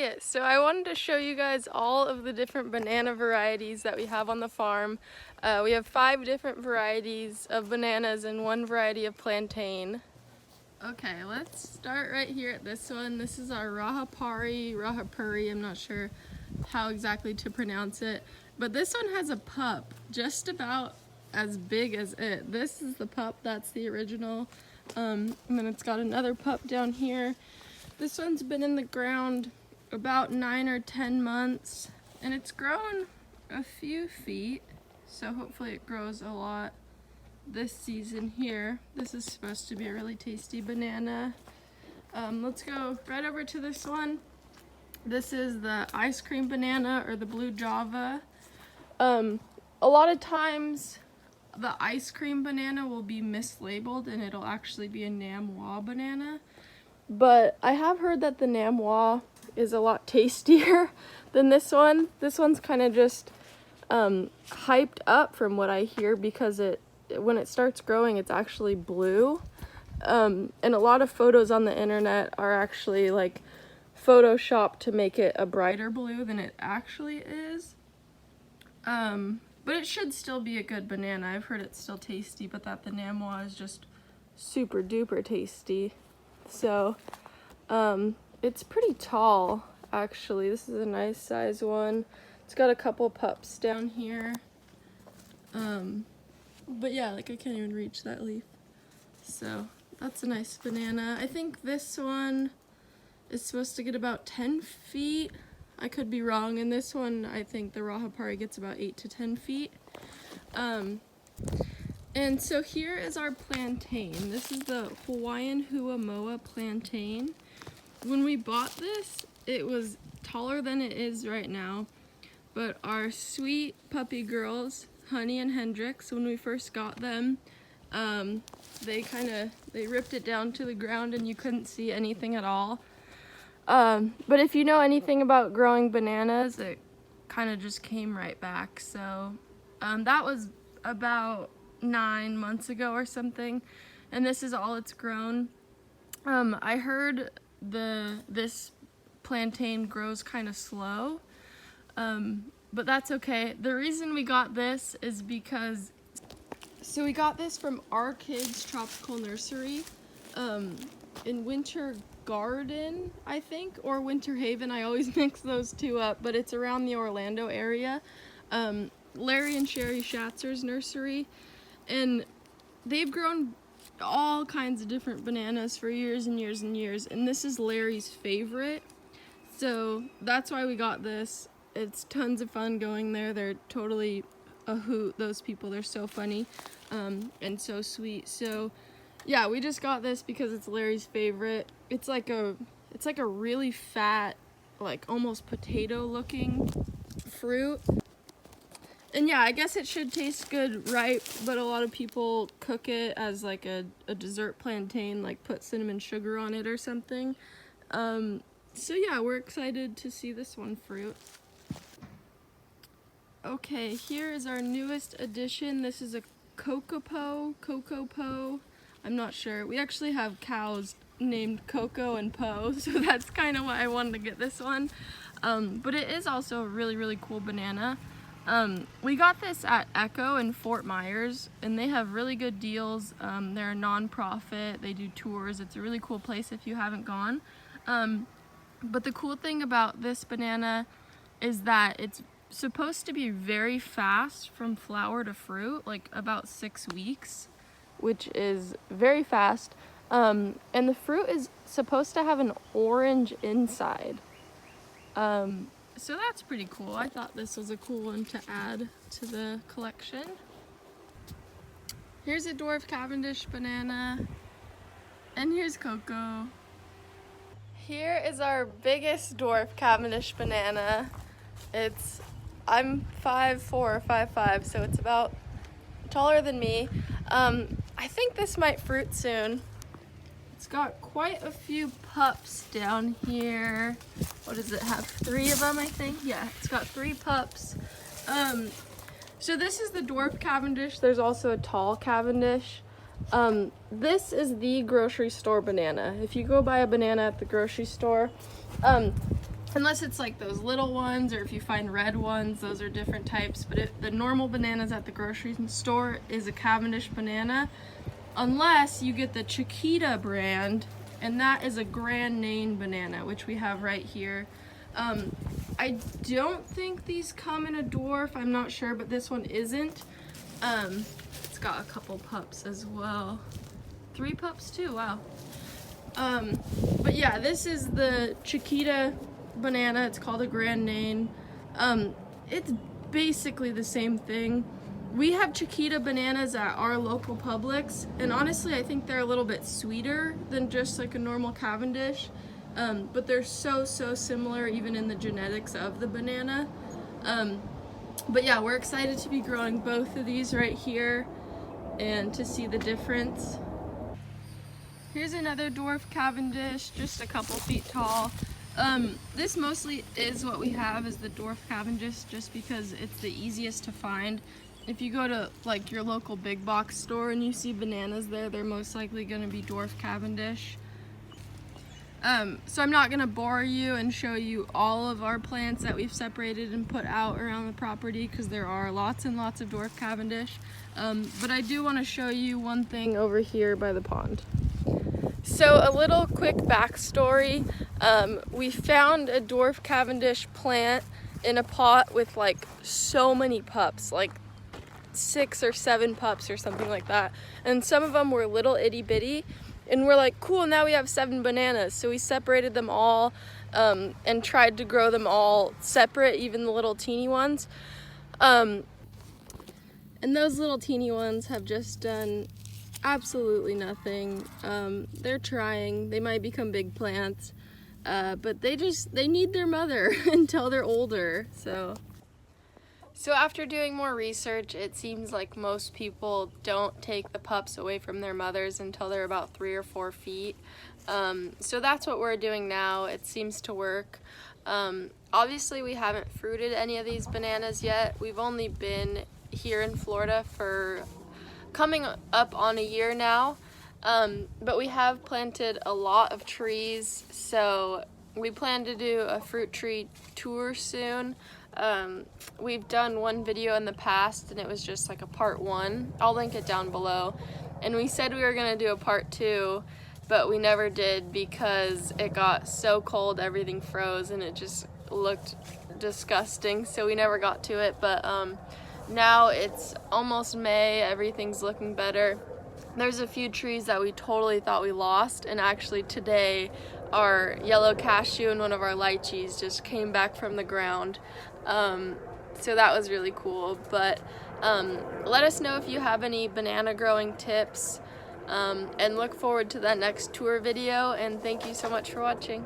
Hey, so I wanted to show you guys all of the different banana varieties that we have on the farm. We have 5 different varieties of bananas and 1 variety of plantain. Okay, let's start right here at this one. This is our Rajapuri, I'm not sure how exactly to pronounce it. But this one has a pup just about as big as it. This is the pup, that's the original. And then it's got another pup down here. This one's been in the ground about 9 or 10 months, and it's grown a few feet, so hopefully it grows a lot this season here. This is supposed to be a really tasty banana. Let's go right over to this one. This is the ice cream banana, or the blue Java. A lot of times the ice cream banana will be mislabeled and it'll actually be a Nam Hua banana. But I have heard that the Nam Hua is a lot tastier than this one. This one's kind of just hyped up from what I hear, because when it starts growing, it's actually blue. And a lot of photos on the internet are actually like photoshopped to make it a brighter blue than it actually is. But it should still be a good banana. I've heard it's still tasty, but that the Nam Hua is just super duper tasty. So, it's pretty tall, actually. This is a nice size one. It's got a couple pups down here. But yeah, like I can't even reach that leaf. So, that's a nice banana. I think this one is supposed to get about 10 feet. I could be wrong. And this one, I think the Rajapuri gets about 8 to 10 feet. And so here is our plantain. This is the Hawaiian Hua Moa plantain. When we bought this, it was taller than it is right now. But our sweet puppy girls, Honey and Hendrix, when we first got them, they ripped it down to the ground and you couldn't see anything at all. But if you know anything about growing bananas, it kind of just came right back. So that was about 9 months ago or something, and this is all it's grown. I heard this plantain grows kind of slow, but that's okay. The reason we got this is because we got this from Our Kids Tropical Nursery in Winter Garden, I think, or Winter Haven. I always mix those two up, but it's around the Orlando area. Larry and Sherry Schatzer's nursery, and they've grown all kinds of different bananas for years and years and years, and this is Larry's favorite, so that's why we got this. It's tons of fun going there. They're totally a hoot, those people. They're so funny and so sweet. So yeah, we just got this because it's Larry's favorite. It's like a really fat, like almost potato looking fruit. And yeah, I guess it should taste good ripe, but a lot of people cook it as like a dessert plantain, like put cinnamon sugar on it or something. So yeah, we're excited to see this one fruit. Okay, here is our newest addition. This is a Coco Po. I'm not sure. We actually have cows named Coco and Po, so that's kind of why I wanted to get this one. But it is also a really, really cool banana. We got this at Echo in Fort Myers, and they have really good deals. They're a non-profit, they do tours. It's a really cool place if you haven't gone. But the cool thing about this banana is that it's supposed to be very fast from flower to fruit, like about 6 weeks, which is very fast. And the fruit is supposed to have an orange inside. So that's pretty cool. I thought this was a cool one to add to the collection. Here's a Dwarf Cavendish banana, and here's Coco. Here is our biggest Dwarf Cavendish banana. I'm 5'4" or 5'5", so it's about taller than me. I think this might fruit soon. It's got quite a few pups down here. What does it have? 3 of them, I think? Yeah, it's got 3 pups. So this is the Dwarf Cavendish. There's also a tall Cavendish. This is the grocery store banana. If you go buy a banana at the grocery store, Unless it's like those little ones, or if you find red ones, those are different types. But the normal bananas at the grocery store is a Cavendish banana, unless you get the Chiquita brand, and that is a Grand Nain banana, which we have right here. I don't think these come in a dwarf, I'm not sure, but this one isn't. It's got a couple pups as well. 3 pups too, wow. But yeah, this is the Chiquita banana. It's called a Grand Nain. It's basically the same thing. We have Chiquita bananas at our local Publix, and honestly I think they're a little bit sweeter than just like a normal Cavendish, but they're so similar even in the genetics of the banana. But yeah, we're excited to be growing both of these right here and to see the difference. Here's another Dwarf Cavendish, just a couple feet tall. This mostly is what we have, is the Dwarf Cavendish, just because it's the easiest to find. If you go to like your local big box store and you see bananas there, they're most likely going to be Dwarf Cavendish. So I'm not going to bore you and show you all of our plants that we've separated and put out around the property, because there are lots and lots of Dwarf Cavendish. But I do want to show you one thing over here by the pond. So a little quick backstory. We found a Dwarf Cavendish plant in a pot with like so many pups, like 6 or 7 pups or something like that. And some of them were little itty bitty. And we're like, cool, now we have 7 bananas. So we separated them all and tried to grow them all separate, even the little teeny ones. And those little teeny ones have just done absolutely nothing. They're trying, they might become big plants, but they need their mother until they're older. So after doing more research, it seems like most people don't take the pups away from their mothers until they're about 3 or 4 feet. So that's what we're doing now. It seems to work. Obviously we haven't fruited any of these bananas yet. We've only been here in Florida for coming up on a year now, but we have planted a lot of trees, so we plan to do a fruit tree tour soon. We've done one video in the past and it was just like a part 1. I'll link it down below. And we said we were gonna do a part 2, but we never did because it got so cold, everything froze, and it just looked disgusting, so we never got to it. But now it's almost May, everything's looking better. There's a few trees that we totally thought we lost, and actually today our yellow cashew and one of our lychees just came back from the ground. So that was really cool. But let us know if you have any banana growing tips, and look forward to that next tour video, and thank you so much for watching.